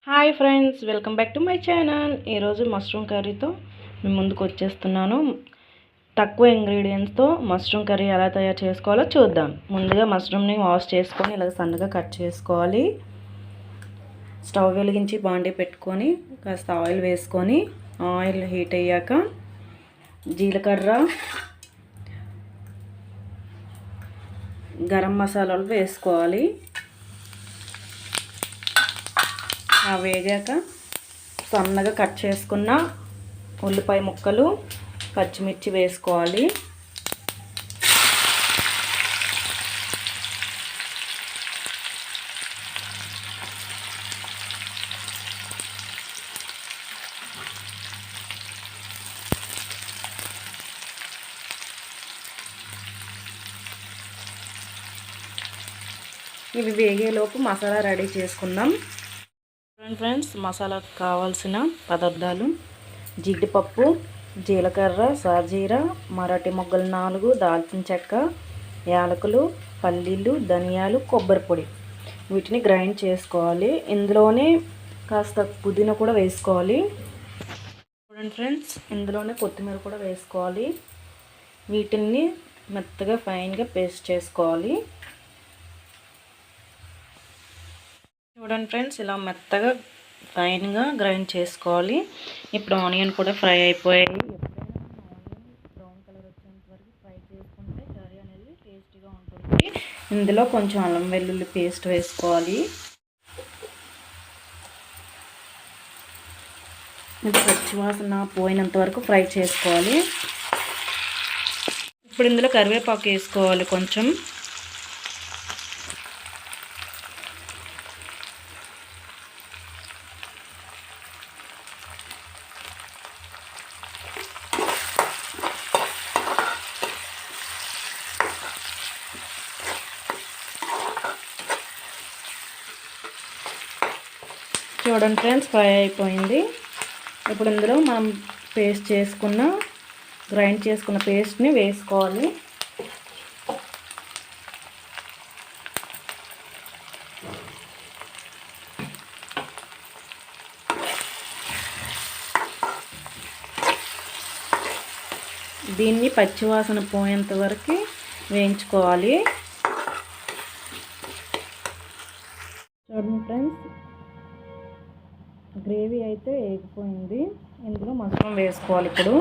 Hi friends, welcome back to my channel. ఈరోజు mushroom కర్రీతో మేము ముందుకు వచ్చేస్తున్నాను. తక్కువ ఇంగ్రీడియంట్స్తో మష్రూమ్ కర్రీ ఎలా తయారు చేసుకోవాలో చూద్దాం. ముందుగా మష్రూమ్ని వాష్ చేసుకొని ఇలా సన్నగా కట్ చేసుకోవాలి. స్టవ్ వెలిగించి బాండీ పెట్టుకొని కాస్త ఆయిల్ వేసుకొని ఆయిల్ హీట్ అయ్యాక జీలకర్ర, గరం మసాలాలు వేసుకోవాలి. వేగాక సన్నగా కట్ చేసుకున్న ఉల్లిపాయ ముక్కలు, పచ్చిమిర్చి వేసుకోవాలి. ఇవి వేగేలోపు మసాలా రెడీ చేసుకుందాం. ఫ్రెండ్స్, మసాలాకు కావాల్సిన పదార్థాలు: జీడిపప్పు, జీలకర్ర, సాజీరా, మరాఠీ మొగ్గలు 4, దాల్చిన చెక్క, యాలకులు, పల్లీలు, ధనియాలు, కొబ్బరి పొడి. వీటిని గ్రైండ్ చేసుకోవాలి. ఇందులోనే కాస్త పుదీనా కూడా వేసుకోవాలి. చూడండి ఫ్రెండ్స్, ఇందులోనే కొత్తిమీర కూడా వేసుకోవాలి. వీటిని మెత్తగా ఫైన్గా పేస్ట్ చేసుకోవాలి. చూడండి ఫ్రెండ్స్, ఇలా మెత్తగా ఫైన్గా గ్రైండ్ చేసుకోవాలి. ఇప్పుడు ఆనియన్ కూడా ఫ్రై అయిపోయాయి. ఎప్పుడైనా ఆనియన్ బ్రౌన్ కలర్ వచ్చేంత వరకు ఫ్రై చేసుకుంటే కర్రీ అనేది టేస్టీగా ఉంటుంది. ఇందులో కొంచెం అల్లం వెల్లుల్లి పేస్ట్ వేసుకోవాలి. ఇది పచ్చివాసన పోయినంత వరకు ఫ్రై చేసుకోవాలి. ఇప్పుడు ఇందులో కరివేపాకు వేసుకోవాలి కొంచెం. చూడండి ఫ్రెండ్స్, ఫ్రై అయిపోయింది. ఇప్పుడు ఇందులో మనం గ్రైండ్ చేసుకున్న పేస్ట్ని వేసుకోవాలి. దీన్ని పచ్చివాసన పోయేంత వరకు వేయించుకోవాలి. చూడండి ఫ్రెండ్స్, గ్రేవీ అయితే వేగిపోయింది. ఇందులో మష్రూమ్ వేసుకోవాలి. ఇప్పుడు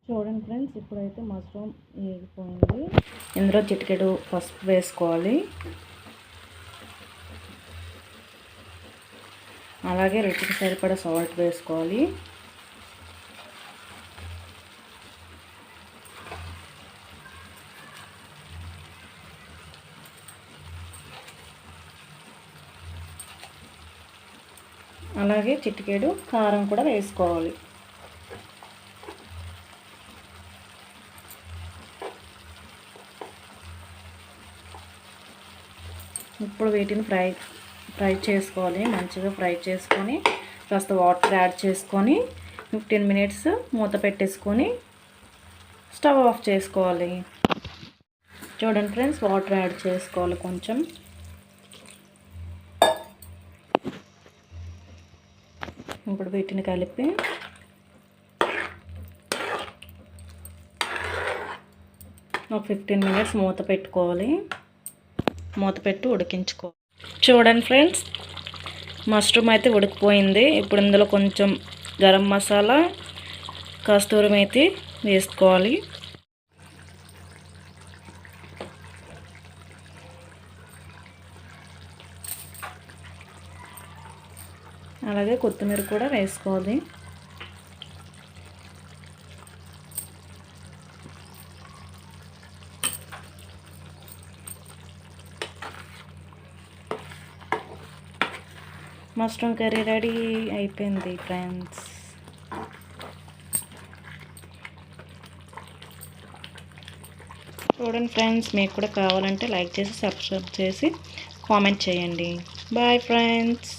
చూడండి ఫ్రెండ్స్, ఇప్పుడైతే మష్రూమ్ వేగిపోయింది. ఇందులో చిటికెడు పసుపు వేసుకోవాలి. అలాగే రుచికి సరిపడా సాల్ట్ వేసుకోవాలి. అలాగే చిటికెడు కారం కూడా వేసుకోవాలి. ఇప్పుడు వీటిని ఫ్రై చేసుకోవాలి. మంచిగా ఫ్రై చేసుకొని కాస్త వాటర్ యాడ్ చేసుకొని 15 మినిట్స్ మూత పెట్టేసుకొని స్టవ్ ఆఫ్ చేసుకోవాలి. చూడండి ఫ్రెండ్స్, వాటర్ యాడ్ చేసుకోవాలి కొంచెం. ఇప్పుడు వీటిని కలిపి ఒక 15 మినిట్స్ మూత పెట్టుకోవాలి. మూత పెట్టి ఉడికించుకోవాలి. చూడండి ఫ్రెండ్స్, మష్రూమ్ అయితే ఉడికిపోయింది. ఇప్పుడు ఇందులో కొంచెం గరం మసాలా, కస్తూరి మేతి వేసుకోవాలి. అలాగే కొత్తిమీర కూడా వేసుకోవాలి. మష్రూమ్ కర్రీ రెడీ అయిపోయింది ఫ్రెండ్స్. చూడండి ఫ్రెండ్స్, మీకు కూడా కావాలంటే లైక్ చేసి సబ్స్క్రైబ్ చేసి కామెంట్ చేయండి. Bye friends.